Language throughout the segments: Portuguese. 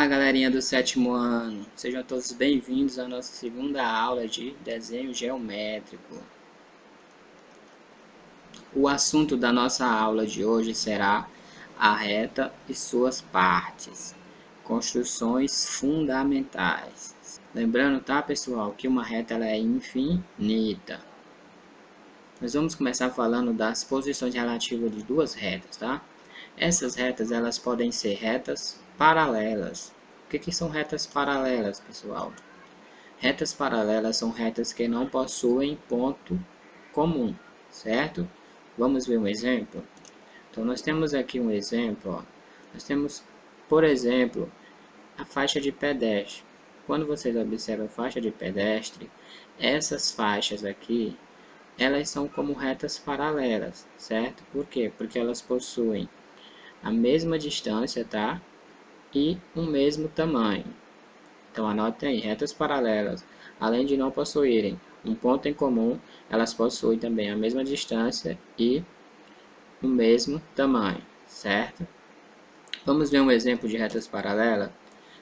Olá, galerinha do sétimo ano. Sejam todos bem-vindos à nossa segunda aula de desenho geométrico. O assunto da nossa aula de hoje será a reta e suas partes, construções fundamentais. Lembrando, tá, pessoal, que uma reta ela é infinita. Nós vamos começar falando das posições relativas de duas retas, tá? Essas retas elas podem ser retas paralelas. O que são retas paralelas, pessoal? Retas paralelas são retas que não possuem ponto comum, certo? Vamos ver um exemplo? Então, nós temos aqui um exemplo. Ó. Nós temos, por exemplo, a faixa de pedestre. Quando vocês observam a faixa de pedestre, essas faixas aqui, elas são como retas paralelas, certo? Por quê? Porque elas possuem a mesma distância, tá? E o mesmo tamanho. Então, anotem aí, retas paralelas, além de não possuírem um ponto em comum, elas possuem também a mesma distância e o mesmo tamanho, certo? Vamos ver um exemplo de retas paralelas?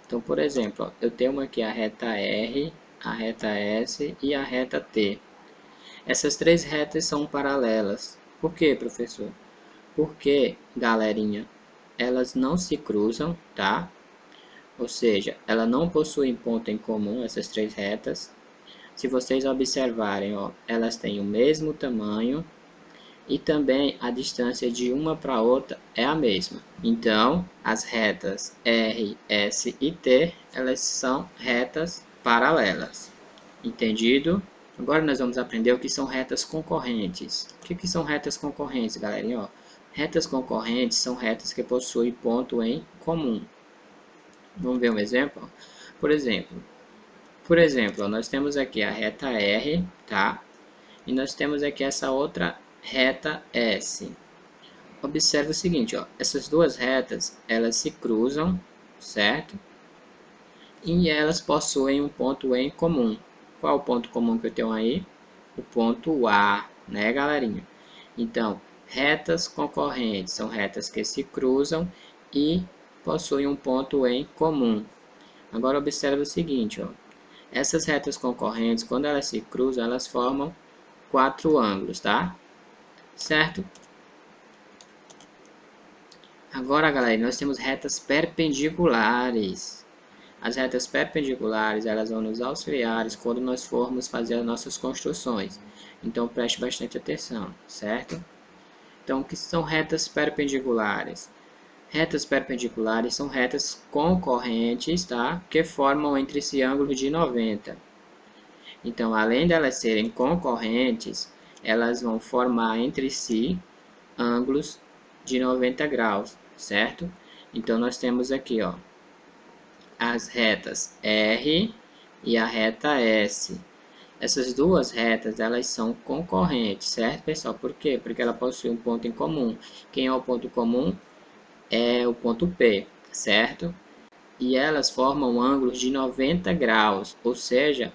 Então, por exemplo, ó, eu tenho aqui a reta R, a reta S e a reta T. Essas três retas são paralelas. Por quê, professor? Porque, galerinha, elas não se cruzam, tá? Ou seja, ela não possui ponto em comum, essas três retas. Se vocês observarem, ó, elas têm o mesmo tamanho e também a distância de uma para outra é a mesma. Então, as retas R, S e T, elas são retas paralelas. Entendido? Agora nós vamos aprender o que são retas concorrentes. O que são retas concorrentes, galerinha? Ó, retas concorrentes são retas que possuem ponto em comum. Vamos ver um exemplo? Por exemplo, nós temos aqui a reta R, tá? E nós temos aqui essa outra reta S. Observe o seguinte, ó, essas duas retas, elas se cruzam, certo? E elas possuem um ponto em comum. Qual é o ponto comum que eu tenho aí? O ponto A, né, galerinha? Então, retas concorrentes são retas que se cruzam e possuem um ponto em comum. Agora, observe o seguinte, ó. Essas retas concorrentes, quando elas se cruzam, elas formam quatro ângulos, tá? Certo? Agora, galera, nós temos retas perpendiculares. As retas perpendiculares, elas vão nos auxiliar quando nós formos fazer as nossas construções. Então, preste bastante atenção, certo? Então, o que são retas perpendiculares? Retas perpendiculares são retas concorrentes, tá? Que formam entre si ângulos de 90. Então, além de elas serem concorrentes, elas vão formar entre si ângulos de 90 graus, certo? Então, nós temos aqui, ó, as retas R e a reta S. Essas duas retas, elas são concorrentes, certo, pessoal? Por quê? Porque ela possui um ponto em comum. Quem é o ponto comum? É o ponto P, certo? E elas formam ângulos de 90 graus, ou seja,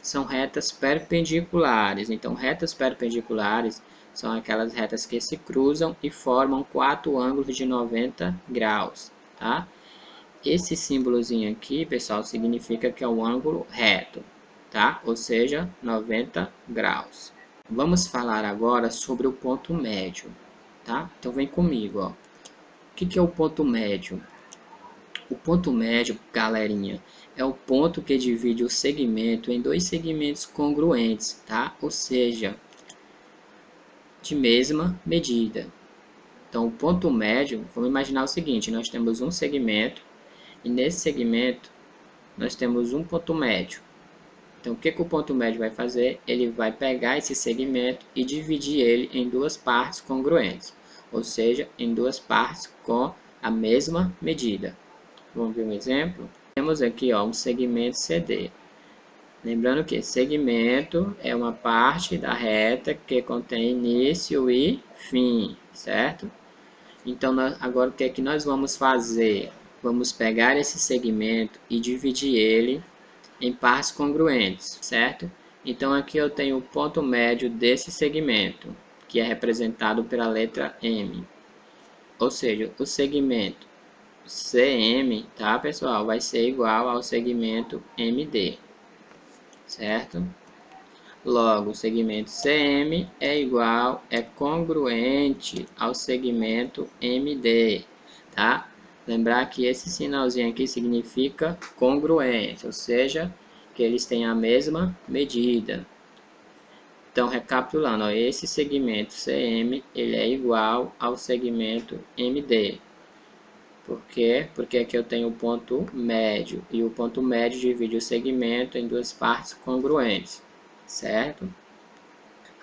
são retas perpendiculares. Então, retas perpendiculares são aquelas retas que se cruzam e formam quatro ângulos de 90 graus, tá? Esse símbolozinho aqui, pessoal, significa que é um ângulo reto, tá? Ou seja, 90 graus. Vamos falar agora sobre o ponto médio, tá? Então, vem comigo, ó. O que é o ponto médio? O ponto médio, galerinha, é o ponto que divide o segmento em dois segmentos congruentes, tá? Ou seja, de mesma medida. Então, o ponto médio, vamos imaginar o seguinte, nós temos um segmento e nesse segmento nós temos um ponto médio. Então, o que o ponto médio vai fazer? Ele vai pegar esse segmento e dividir ele em duas partes congruentes, ou seja, em duas partes com a mesma medida. Vamos ver um exemplo? Temos aqui, ó, um segmento CD. Lembrando que segmento é uma parte da reta que contém início e fim, certo? Então, agora o que é que nós vamos fazer? Vamos pegar esse segmento e dividir ele em partes congruentes, certo? Então, aqui eu tenho o ponto médio desse segmento, que é representado pela letra M. Ou seja, o segmento CM, tá, pessoal, vai ser igual ao segmento MD, certo? Logo, o segmento CM é congruente ao segmento MD, tá? Lembrar que esse sinalzinho aqui significa congruência, ou seja, que eles têm a mesma medida. Então, recapitulando, ó, esse segmento CM ele é igual ao segmento MD. Por quê? Porque aqui eu tenho o ponto médio, e o ponto médio divide o segmento em duas partes congruentes, certo?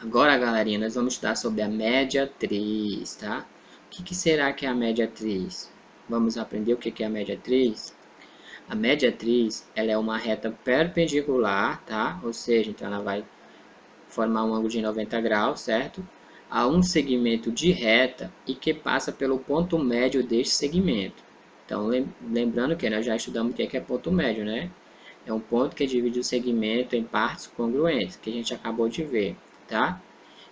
Agora, galerinha, nós vamos estudar sobre a mediatriz, tá? O que será que é a mediatriz? Vamos aprender o que é a mediatriz? A mediatriz, ela é uma reta perpendicular, tá? Ou seja, então ela vai formar um ângulo de 90 graus, certo? A um segmento de reta e que passa pelo ponto médio deste segmento. Então, lembrando que nós já estudamos o que é ponto médio, né? É um ponto que divide o segmento em partes congruentes, que a gente acabou de ver, tá?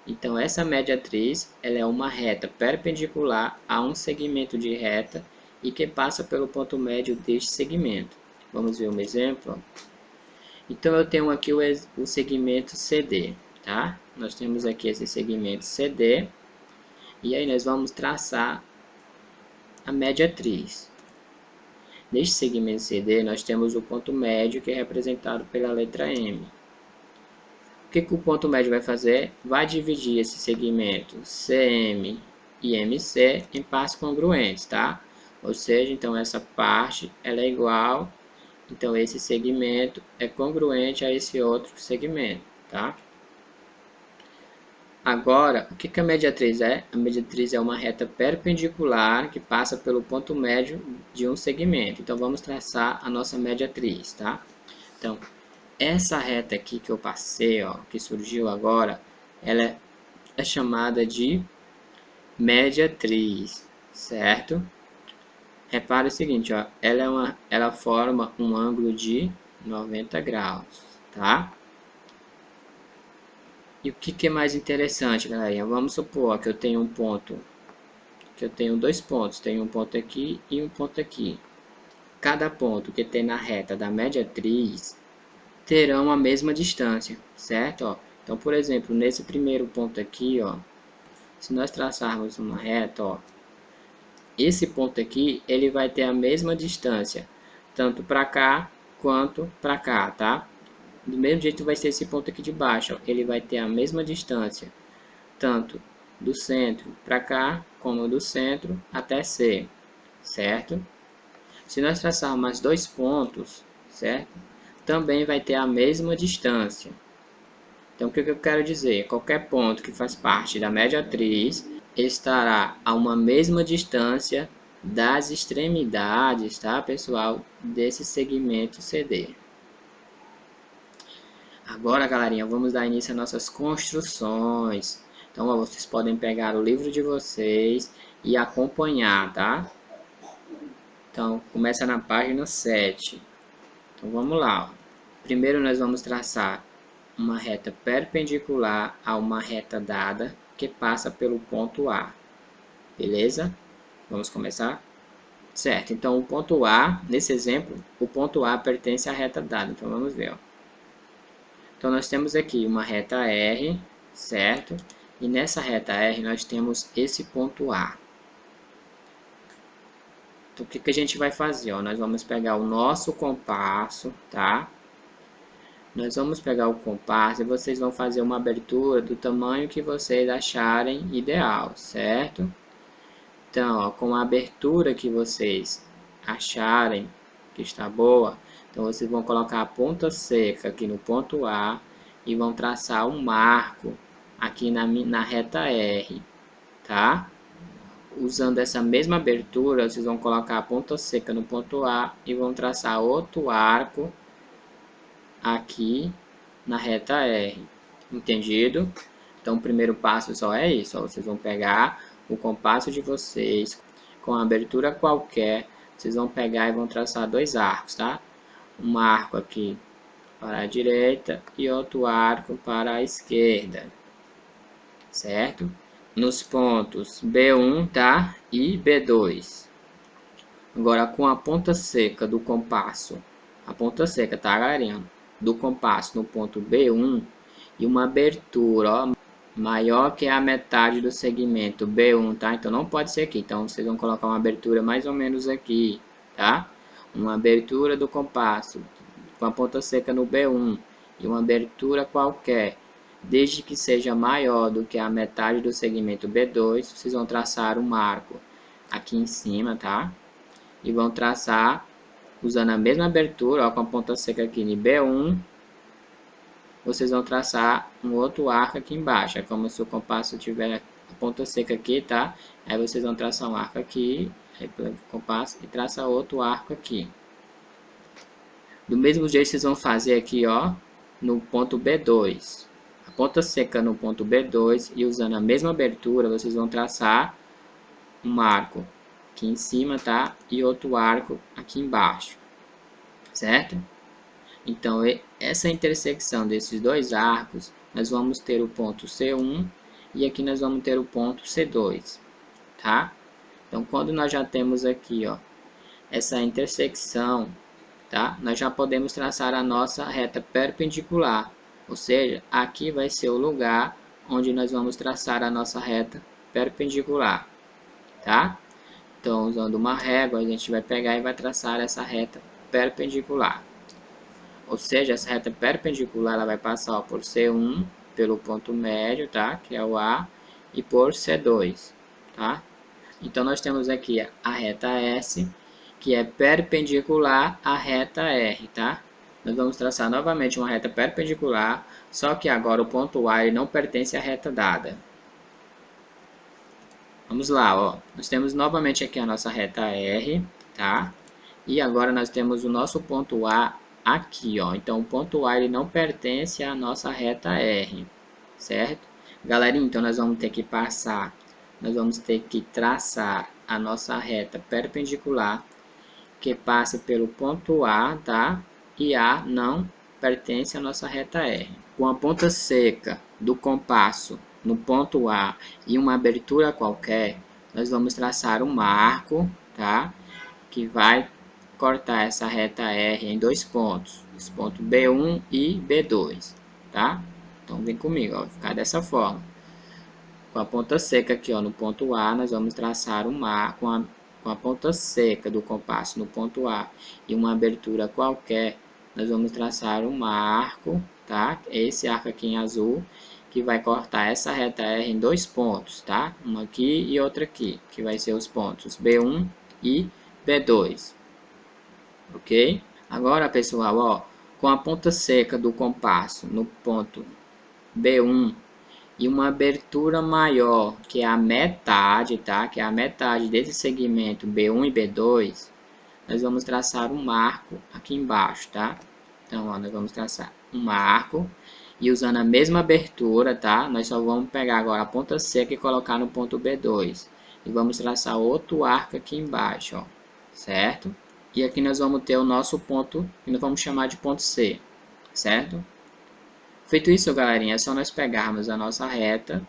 Então, essa mediatriz, ela é uma reta perpendicular a um segmento de reta e que passa pelo ponto médio deste segmento. Vamos ver um exemplo? Então, eu tenho aqui o segmento CD, tá? Nós temos aqui esse segmento CD, e aí nós vamos traçar a mediatriz. Neste segmento CD, nós temos o ponto médio, que é representado pela letra M. O que o ponto médio vai fazer? Vai dividir esse segmento CM e MC em partes congruentes, tá? Ou seja, então essa parte ela é igual, então esse segmento é congruente a esse outro segmento, tá? Agora, o que a mediatriz é? A mediatriz é uma reta perpendicular que passa pelo ponto médio de um segmento. Então, vamos traçar a nossa mediatriz, tá? Então, essa reta aqui que eu passei, ó, que surgiu agora, ela é chamada de mediatriz, certo? Repare o seguinte, ó, ela forma um ângulo de 90 graus, tá? E o que é mais interessante, galerinha? Vamos supor que eu tenho um ponto, que eu tenho dois pontos, tenho um ponto aqui e um ponto aqui. Cada ponto que tem na reta da mediatriz terão a mesma distância, certo? Ó, então, por exemplo, nesse primeiro ponto aqui, ó, se nós traçarmos uma reta, ó, esse ponto aqui ele vai ter a mesma distância, tanto para cá quanto para cá, tá? Do mesmo jeito vai ser esse ponto aqui de baixo, ó, ele vai ter a mesma distância, tanto do centro para cá, como do centro até C, certo? Se nós traçarmos mais dois pontos, certo? Também vai ter a mesma distância. Então, o que eu quero dizer? Qualquer ponto que faz parte da mediatriz estará a uma mesma distância das extremidades, tá, pessoal, desse segmento CD. Agora, galerinha, vamos dar início às nossas construções. Então, ó, vocês podem pegar o livro de vocês e acompanhar, tá? Então, começa na página 7. Então, vamos lá. Ó. Primeiro, nós vamos traçar uma reta perpendicular a uma reta dada que passa pelo ponto A. Beleza? Vamos começar? Certo. Então, o ponto A, nesse exemplo, o ponto A pertence à reta dada. Então, vamos ver, ó. Então, nós temos aqui uma reta R, certo? E nessa reta R, nós temos esse ponto A. Então, o que a gente vai fazer? Ó? Nós vamos pegar o nosso compasso, tá? Nós vamos pegar o compasso e vocês vão fazer uma abertura do tamanho que vocês acharem ideal, certo? Então, ó, com a abertura que vocês acharem que está boa, então vocês vão colocar a ponta seca aqui no ponto A e vão traçar um marco aqui na reta R, tá? Usando essa mesma abertura, vocês vão colocar a ponta seca no ponto A e vão traçar outro arco aqui na reta R. Entendido? Então, o primeiro passo só é isso. Ó, vocês vão pegar o compasso de vocês com a abertura qualquer, vocês vão pegar e vão traçar dois arcos, tá? Um arco aqui para a direita e outro arco para a esquerda, certo? Nos pontos B1, tá? E B2. Agora, com a ponta seca do compasso, a ponta seca, tá, galerinha? Do compasso no ponto B1 e uma abertura, ó, maior que a metade do segmento B1, tá? Então, não pode ser aqui. Então, vocês vão colocar uma abertura mais ou menos aqui, tá? Uma abertura do compasso com a ponta seca no B1 e uma abertura qualquer, desde que seja maior do que a metade do segmento B2, vocês vão traçar um marco aqui em cima, tá? E vão traçar usando a mesma abertura, ó, com a ponta seca aqui em B1, vocês vão traçar um outro arco aqui embaixo. É como se o compasso tiver a ponta seca aqui, tá? Aí vocês vão traçar um arco aqui, aí pelo compasso, e traça outro arco aqui. Do mesmo jeito vocês vão fazer aqui, ó, no ponto B2. A ponta seca no ponto B2 e usando a mesma abertura, vocês vão traçar um arco aqui em cima, tá? E outro arco aqui embaixo, certo? Então, essa intersecção desses dois arcos, nós vamos ter o ponto C1 e aqui nós vamos ter o ponto C2, tá? Então, quando nós já temos aqui, ó, essa intersecção, tá? Nós já podemos traçar a nossa reta perpendicular, ou seja, aqui vai ser o lugar onde nós vamos traçar a nossa reta perpendicular, tá? Então, usando uma régua, a gente vai pegar e vai traçar essa reta perpendicular. Ou seja, essa reta perpendicular ela vai passar, ó, por C1, pelo ponto médio, tá? Que é o A, e por C2, tá? Então, nós temos aqui a reta S, que é perpendicular à reta R, tá? Nós vamos traçar novamente uma reta perpendicular, só que agora o ponto A ele não pertence à reta dada. Vamos lá, ó. Nós temos novamente aqui a nossa reta R, tá? E agora nós temos o nosso ponto A aqui, ó. Então, o ponto A ele não pertence à nossa reta R, certo? Galerinha, então nós vamos ter que passar, nós vamos ter que traçar a nossa reta perpendicular que passe pelo ponto A, tá? E A não pertence à nossa reta R. Com a ponta seca do compasso no ponto A e uma abertura qualquer, nós vamos traçar um marco, tá? Que vai cortar essa reta R em dois pontos, os pontos B1 e B2, tá? Então vem comigo, ó, vai ficar dessa forma. Com a ponta seca aqui, ó, no ponto A, nós vamos traçar um marco com a ponta seca do compasso no ponto A e uma abertura qualquer, nós vamos traçar um marco, tá? Esse arco aqui em azul, que vai cortar essa reta R em dois pontos, tá? Um aqui e outro aqui, que vai ser os pontos B1 e B2, ok? Agora, pessoal, ó, com a ponta seca do compasso no ponto B1 e uma abertura maior, que é a metade, tá? Que é a metade desse segmento B1 e B2, nós vamos traçar um marco aqui embaixo, tá? Então, ó, nós vamos traçar um marco e usando a mesma abertura, tá? Nós só vamos pegar agora a ponta seca e colocar no ponto B2. E vamos traçar outro arco aqui embaixo, ó, certo? E aqui nós vamos ter o nosso ponto, que nós vamos chamar de ponto C, certo? Feito isso, galerinha, é só nós pegarmos a nossa reta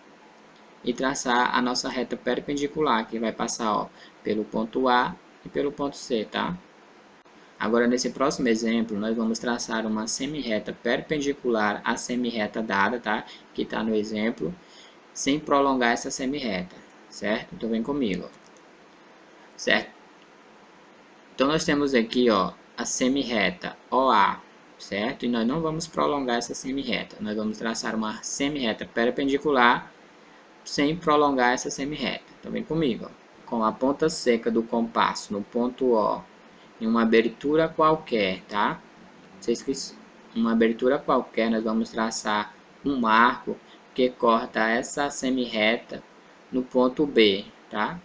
e traçar a nossa reta perpendicular, que vai passar, ó, pelo ponto A e pelo ponto C, tá? Agora, nesse próximo exemplo, nós vamos traçar uma semirreta perpendicular à semirreta dada, tá? Que está no exemplo, sem prolongar essa semirreta, certo? Então, vem comigo, certo? Então, nós temos aqui, ó, a semirreta OA, certo? E nós não vamos prolongar essa semirreta. Nós vamos traçar uma semirreta perpendicular sem prolongar essa semirreta. Então, vem comigo, ó. Com a ponta seca do compasso no ponto O, em uma abertura qualquer, tá? Uma abertura qualquer, nós vamos traçar um marco que corta essa semirreta no ponto B, tá?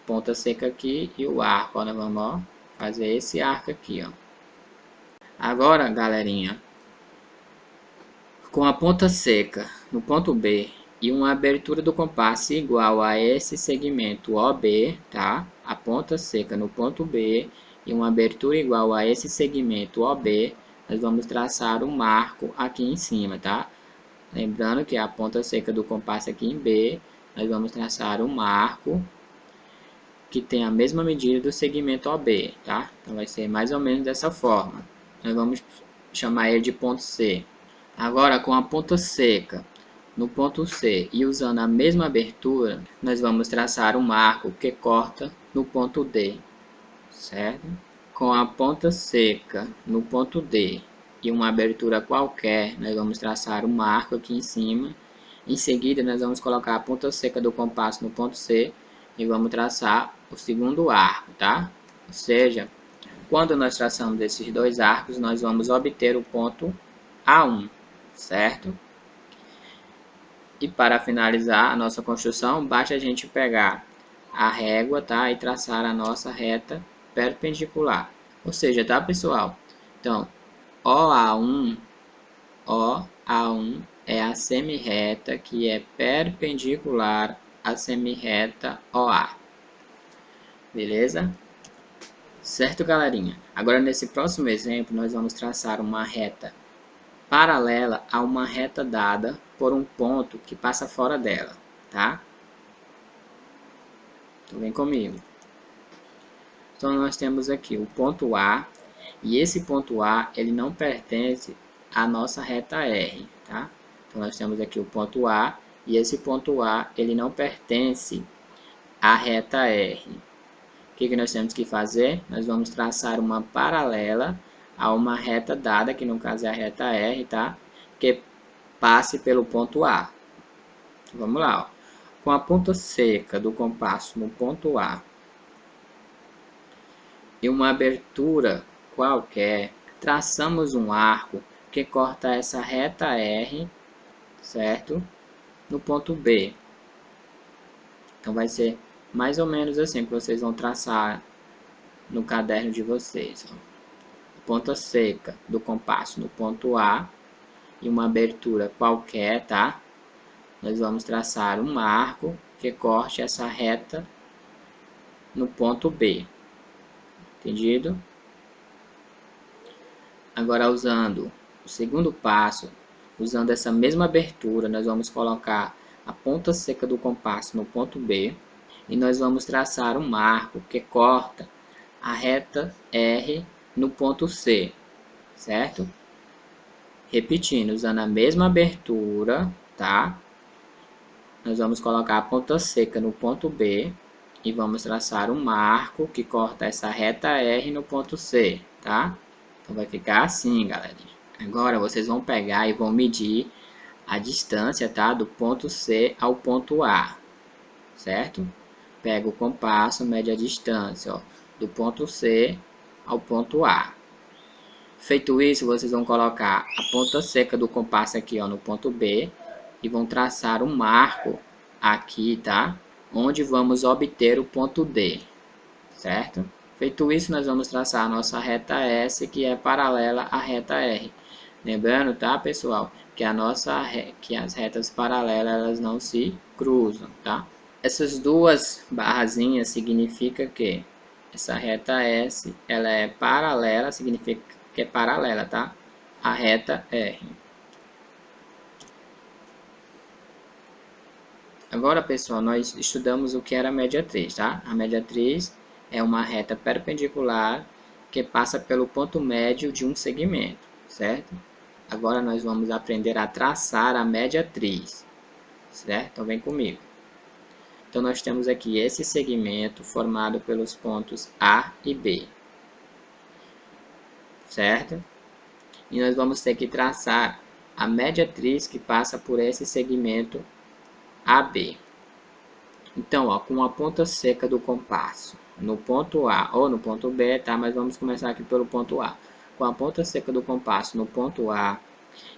Ponta seca aqui e o arco, ó, nós vamos, ó, fazer esse arco aqui, ó. Agora, galerinha, com a ponta seca no ponto B e uma abertura do compasso igual a esse segmento OB, tá? A ponta seca no ponto B e uma abertura igual a esse segmento OB, nós vamos traçar um marco aqui em cima, tá? Lembrando que a ponta seca do compasso aqui em B, nós vamos traçar um marco que tem a mesma medida do segmento OB, tá? Então vai ser mais ou menos dessa forma. Nós vamos chamar ele de ponto C. Agora, com a ponta seca no ponto C e usando a mesma abertura, nós vamos traçar um arco que corta no ponto D, certo? Com a ponta seca no ponto D e uma abertura qualquer, nós vamos traçar um arco aqui em cima. Em seguida, nós vamos colocar a ponta seca do compasso no ponto C e vamos traçar o segundo arco, tá? Ou seja, quando nós traçamos esses dois arcos, nós vamos obter o ponto A1, certo? E para finalizar a nossa construção, basta a gente pegar a régua, tá? E traçar a nossa reta perpendicular. Ou seja, tá, pessoal? Então, OA1 é a semirreta que é perpendicular à semirreta OA. Beleza? Certo, galerinha? Agora, nesse próximo exemplo, nós vamos traçar uma reta paralela a uma reta dada por um ponto que passa fora dela, tá? Então, vem comigo. Então, nós temos aqui o ponto A, e esse ponto A, ele não pertence à nossa reta R, tá? Então, nós temos aqui o ponto A, e esse ponto A, ele não pertence à reta R. O que nós temos que fazer? Nós vamos traçar uma paralela a uma reta dada, que no caso é a reta R, tá? Que passe pelo ponto A. Vamos lá, ó. Com a ponta seca do compasso no ponto A e uma abertura qualquer, traçamos um arco que corta essa reta R, certo? No ponto B. Então vai ser mais ou menos assim que vocês vão traçar no caderno de vocês, ó. Ponta seca do compasso no ponto A e uma abertura qualquer, tá? Nós vamos traçar um arco que corte essa reta no ponto B. Entendido? Agora, usando o segundo passo, usando essa mesma abertura, nós vamos colocar a ponta seca do compasso no ponto B e nós vamos traçar um arco que corta a reta R no ponto C, certo? Repetindo, usando a mesma abertura, tá? Nós vamos colocar a ponta seca no ponto B e vamos traçar um arco que corta essa reta R no ponto C, tá? Então vai ficar assim, galera. Agora vocês vão pegar e vão medir a distância, tá? Do ponto C ao ponto A, certo? Pega o compasso, mede a distância, ó, do ponto C ao ponto A. Feito isso, vocês vão colocar a ponta seca do compasso aqui, ó, no ponto B e vão traçar um marco aqui, tá? Onde vamos obter o ponto D, certo? Feito isso, nós vamos traçar a nossa reta S, que é paralela à reta R. Lembrando, tá, pessoal, que as retas paralelas elas não se cruzam, tá? Essas duas barrazinhas significa que essa reta S, ela é paralela, significa que é paralela, tá? A reta R. Agora, pessoal, nós estudamos o que era a mediatriz, tá? A mediatriz é uma reta perpendicular que passa pelo ponto médio de um segmento, certo? Agora nós vamos aprender a traçar a mediatriz, certo? Então vem comigo. Então nós temos aqui esse segmento formado pelos pontos A e B, certo? E nós vamos ter que traçar a mediatriz que passa por esse segmento AB. Então, ó, com a ponta seca do compasso no ponto A ou no ponto B, tá? Mas vamos começar aqui pelo ponto A. Com a ponta seca do compasso no ponto A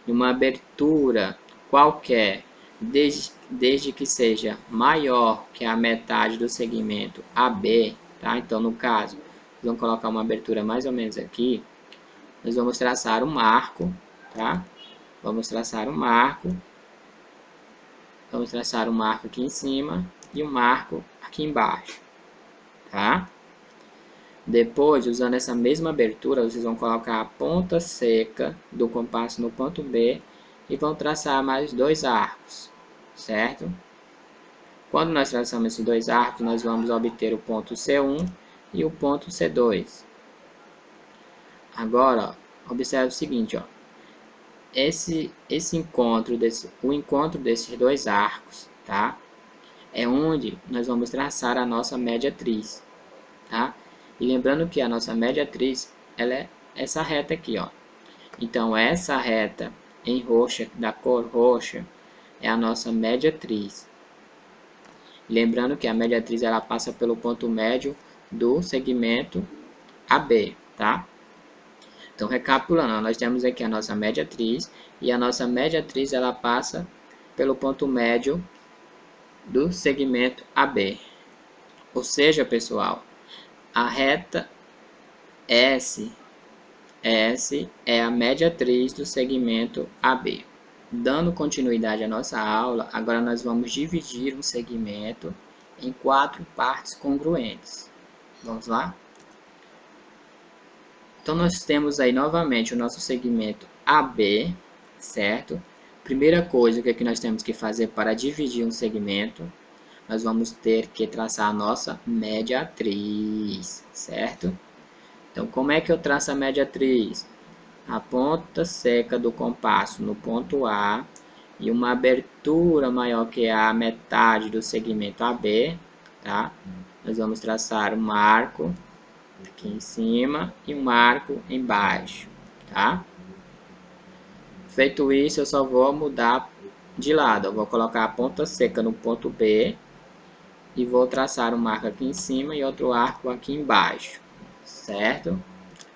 e uma abertura qualquer, desde que seja maior que a metade do segmento AB, tá? Então, no caso, vamos colocar uma abertura mais ou menos aqui. Nós vamos traçar um arco, tá? Vamos traçar um arco. Vamos traçar um arco aqui em cima e um arco aqui embaixo, tá? Depois, usando essa mesma abertura, vocês vão colocar a ponta seca do compasso no ponto B e vão traçar mais dois arcos, certo? Quando nós traçamos esses dois arcos, nós vamos obter o ponto C1 e o ponto C2. Agora, ó, observe o seguinte, ó. O encontro desses dois arcos, tá? É onde nós vamos traçar a nossa média-atriz, tá? E lembrando que a nossa média-atriz, ela é essa reta aqui, ó. Então, essa reta em roxa, da cor roxa, é a nossa média-atriz. Lembrando que a média-atriz, ela passa pelo ponto médio do segmento AB, tá? Então, recapitulando, nós temos aqui a nossa média-atriz, e a nossa média-atriz, ela passa pelo ponto médio do segmento AB. Ou seja, pessoal, a reta S é a média-atriz do segmento AB. Dando continuidade à nossa aula, agora nós vamos dividir um segmento em 4 partes congruentes. Vamos lá? Então, nós temos aí novamente o nosso segmento AB, certo? Primeira coisa, o que é que nós temos que fazer para dividir um segmento? Nós vamos ter que traçar a nossa média-atriz, certo? Então, como é que eu traço a média-atriz? A ponta seca do compasso no ponto A e uma abertura maior que a metade do segmento AB, tá? Nós vamos traçar um arco aqui em cima e um arco embaixo, tá? Feito isso, eu só vou mudar de lado. Eu vou colocar a ponta seca no ponto B e vou traçar um arco aqui em cima e outro arco aqui embaixo, certo?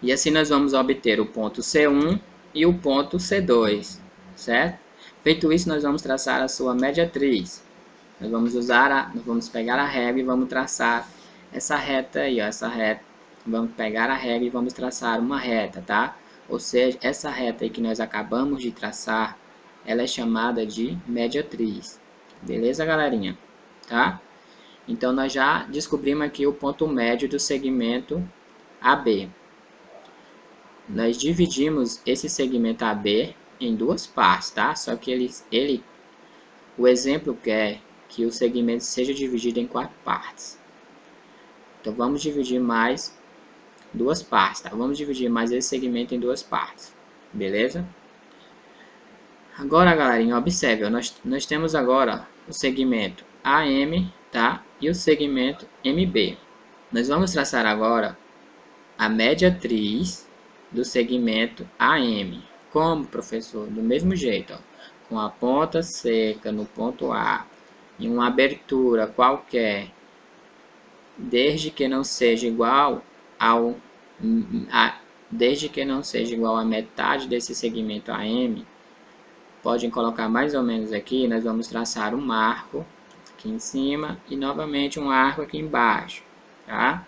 E assim nós vamos obter o ponto C1 e o ponto C2, certo? Feito isso, nós vamos traçar a sua média-atriz. Nós vamos pegar a régua e vamos traçar essa reta aí, ó, essa reta. Vamos pegar a régua e vamos traçar uma reta, tá? Ou seja, essa reta aí que nós acabamos de traçar, ela é chamada de média-atriz. Beleza, galerinha? Tá? Então, nós já descobrimos aqui o ponto médio do segmento AB. Nós dividimos esse segmento AB em duas partes, tá? Só que o exemplo quer que o segmento seja dividido em 4 partes. Então, vamos dividir mais duas partes, tá? Vamos dividir mais esse segmento em duas partes, beleza? Agora, galerinha, observe, ó, nós temos agora o segmento AM, tá? E o segmento MB. Nós vamos traçar agora a média-atriz do segmento AM. Como, professor? Do mesmo jeito, ó, com a ponta seca no ponto A e uma abertura qualquer, desde que não seja igual a metade desse segmento AM, podem colocar mais ou menos aqui, nós vamos traçar um arco aqui em cima e novamente um arco aqui embaixo, tá?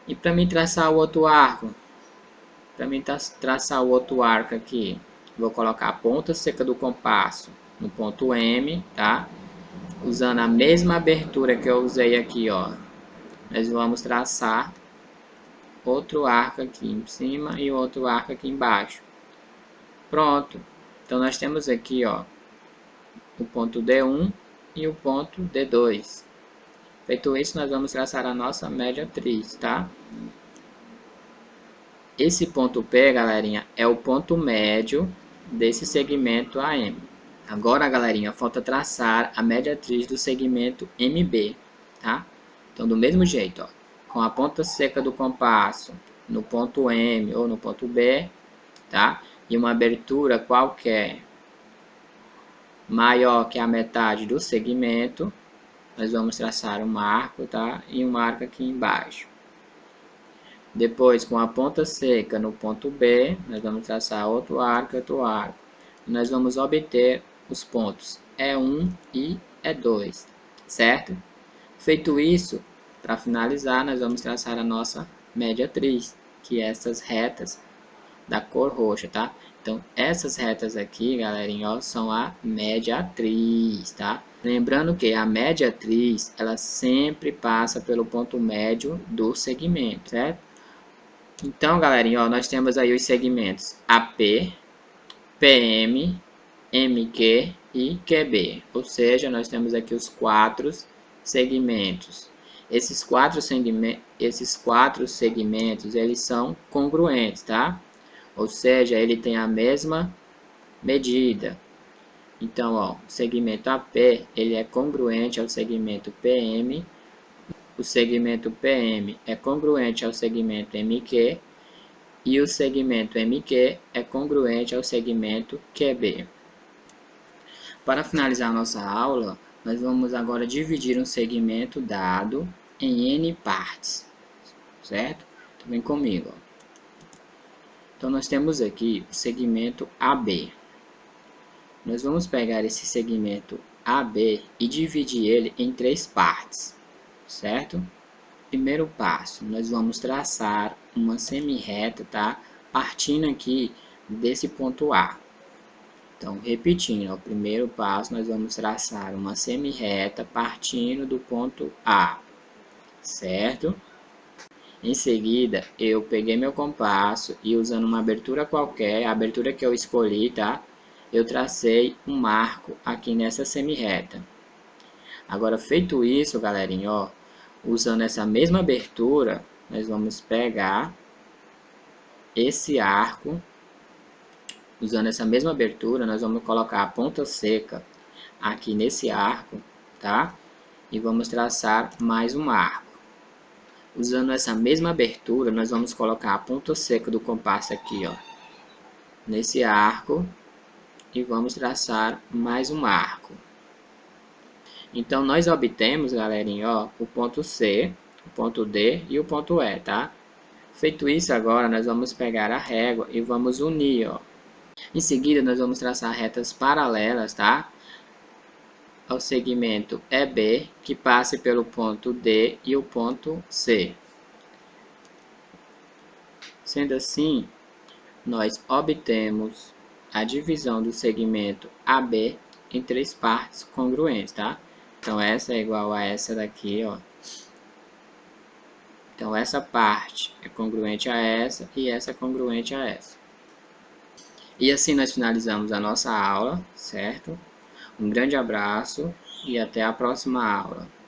E para mim traçar o outro arco, aqui, vou colocar a ponta seca do compasso no ponto M, tá? Usando a mesma abertura que eu usei aqui, ó. Nós vamos traçar outro arco aqui em cima e outro arco aqui embaixo. Pronto. Então, nós temos aqui, ó, o ponto D1 e o ponto D2. Feito isso, nós vamos traçar a nossa média-atriz, tá? Esse ponto P, galerinha, é o ponto médio desse segmento AM. Agora, galerinha, falta traçar a média-atriz do segmento MB, tá? Então, do mesmo jeito, ó, com a ponta seca do compasso no ponto M ou no ponto B, tá? E uma abertura qualquer maior que a metade do segmento, nós vamos traçar um arco, tá? E um arco aqui embaixo. Depois, com a ponta seca no ponto B, nós vamos traçar outro arco e outro arco. E nós vamos obter os pontos E1 e E2, certo? Feito isso, para finalizar, nós vamos traçar a nossa média-atriz, que é essas retas da cor roxa, tá? Então, essas retas aqui, galerinha, ó, são a média-atriz, tá? Lembrando que a média-atriz, ela sempre passa pelo ponto médio do segmento, certo? Então, galerinha, ó, nós temos aí os segmentos AP, PM, MQ e QB. Ou seja, nós temos aqui os 4 segmentos. Esses quatro segmentos, eles são congruentes, tá? Ou seja, ele tem a mesma medida. Então, ó, o segmento AP, ele é congruente ao segmento PM, o segmento PM é congruente ao segmento MQ, e o segmento MQ é congruente ao segmento QB. Para finalizar nossa aula, nós vamos agora dividir um segmento dado em N partes, certo? Então, vem comigo. Ó. Então, nós temos aqui o segmento AB. Nós vamos pegar esse segmento AB e dividir ele em 3 partes, certo? Primeiro passo, nós vamos traçar uma semi-reta, tá? Partindo aqui desse ponto A. Então, repetindo, o primeiro passo, nós vamos traçar uma semi-reta partindo do ponto A, certo? Em seguida, eu peguei meu compasso e usando uma abertura qualquer, a abertura que eu escolhi, tá? Eu tracei um marco aqui nessa semi-reta. Agora, feito isso, galerinha, ó, usando essa mesma abertura, nós vamos pegar esse arco. Usando essa mesma abertura, nós vamos colocar a ponta seca aqui nesse arco, tá? E vamos traçar mais um arco. Usando essa mesma abertura, nós vamos colocar a ponta seca do compasso aqui, ó, nesse arco. E vamos traçar mais um arco. Então, nós obtemos, galerinha, ó, o ponto C, o ponto D e o ponto E, tá? Feito isso, agora nós vamos pegar a régua e vamos unir, ó. Em seguida, nós vamos traçar retas paralelas, tá? Ao segmento EB, que passe pelo ponto D e o ponto C. Sendo assim, nós obtemos a divisão do segmento AB em 3 partes congruentes, tá? Então, essa é igual a essa daqui, ó. Então, essa parte é congruente a essa e essa é congruente a essa. E assim nós finalizamos a nossa aula, certo? Um grande abraço e até a próxima aula.